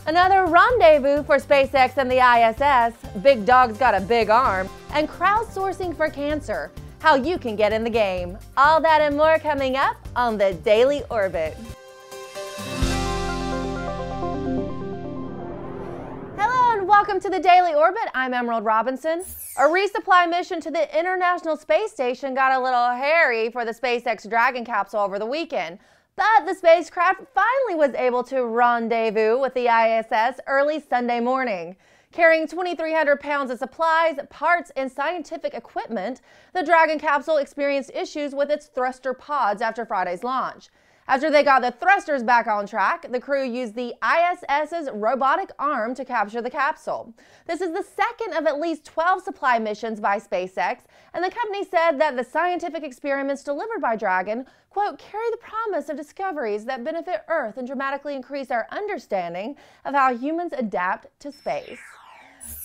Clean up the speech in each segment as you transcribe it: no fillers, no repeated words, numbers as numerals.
Another rendezvous for SpaceX and the ISS, BigDog's got a big arm, and crowdsourcing for cancer, how you can get in the game. All that and more coming up on the Daily Orbit. Hello and welcome to the Daily Orbit. I'm Emerald Robinson. A resupply mission to the International Space Station got a little hairy for the SpaceX Dragon capsule over the weekend. But the spacecraft finally was able to rendezvous with the ISS early Sunday morning. Carrying 2,300 pounds of supplies, parts, and scientific equipment, the Dragon capsule experienced issues with its thruster pods after Friday's launch. After they got the thrusters back on track, the crew used the ISS's robotic arm to capture the capsule. This is the second of at least 12 supply missions by SpaceX, and the company said that the scientific experiments delivered by Dragon, quote, carry the promise of discoveries that benefit Earth and dramatically increase our understanding of how humans adapt to space.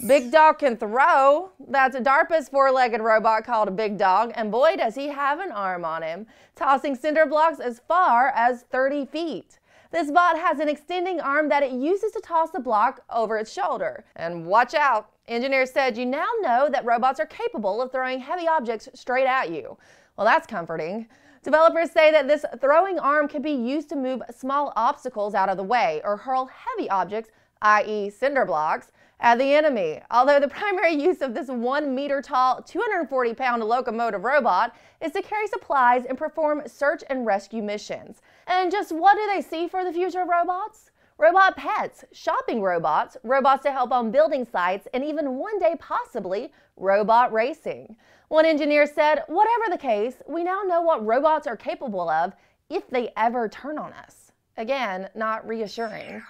BigDog can throw. That's DARPA's four-legged robot called BigDog, and boy does he have an arm on him, tossing cinderblocks as far as 30 feet. This bot has an extending arm that it uses to toss the block over its shoulder. And watch out, engineers said you now know that robots are capable of throwing heavy objects straight at you. Well, that's comforting. Developers say that this throwing arm can be used to move small obstacles out of the way or hurl heavy objects, i.e. cinderblocks, at the enemy. Although the primary use of this 1 meter tall, 240 pound locomotive robot is to carry supplies and perform search and rescue missions. And just what do they see for the future of robots? Robot pets, shopping robots, robots to help on building sites, and even one day possibly robot racing. One engineer said, whatever the case, we now know what robots are capable of if they ever turn on us. Again, not reassuring.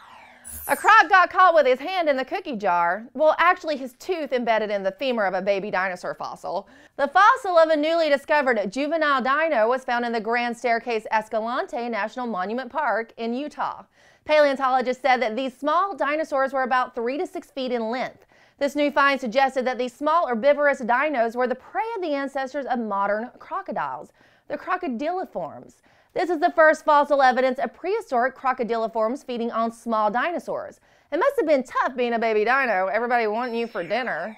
A croc got caught with his hand in the cookie jar. Well, actually his tooth embedded in the femur of a baby dinosaur fossil. The fossil of a newly discovered juvenile dino was found in the Grand Staircase Escalante National Monument Park in Utah. Paleontologists said that these small dinosaurs were about 3 to 6 feet in length. This new find suggested that these small herbivorous dinos were the prey of the ancestors of modern crocodiles, the crocodiliforms. This is the first fossil evidence of prehistoric crocodiliforms feeding on small dinosaurs. It must have been tough being a baby dino, everybody wanting you for dinner.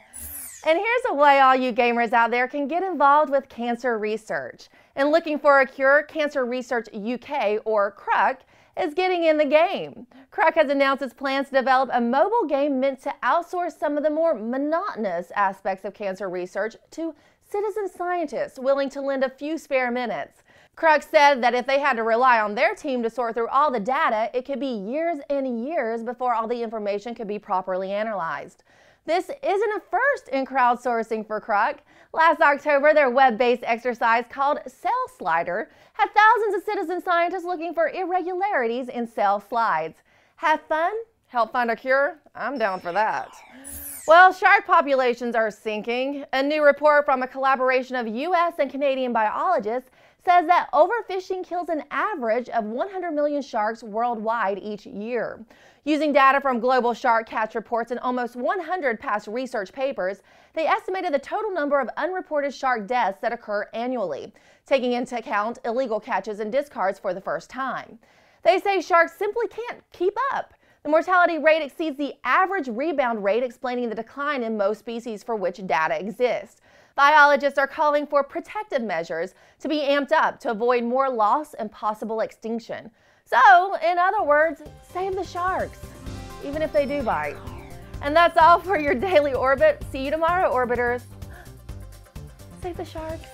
And here's a way all you gamers out there can get involved with cancer research. In looking for a cure, Cancer Research UK, or CRUK, is getting in the game. CRUK has announced its plans to develop a mobile game meant to outsource some of the more monotonous aspects of cancer research to citizen scientists willing to lend a few spare minutes. CRUK said that if they had to rely on their team to sort through all the data, it could be years and years before all the information could be properly analyzed. This isn't a first in crowdsourcing for CRUK. Last October, their web-based exercise called Cell Slider had thousands of citizen scientists looking for irregularities in cell slides. Have fun? Help find a cure? I'm down for that. Well, shark populations are sinking. A new report from a collaboration of U.S. and Canadian biologists says that overfishing kills an average of 100 million sharks worldwide each year. Using data from global shark catch reports and almost 100 past research papers, they estimated the total number of unreported shark deaths that occur annually, taking into account illegal catches and discards for the first time. They say sharks simply can't keep up. The mortality rate exceeds the average rebound rate, explaining the decline in most species for which data exists. Biologists are calling for protective measures to be amped up to avoid more loss and possible extinction. So, in other words, save the sharks, even if they do bite. And that's all for your Daily Orbit. See you tomorrow, Orbiters. Save the sharks.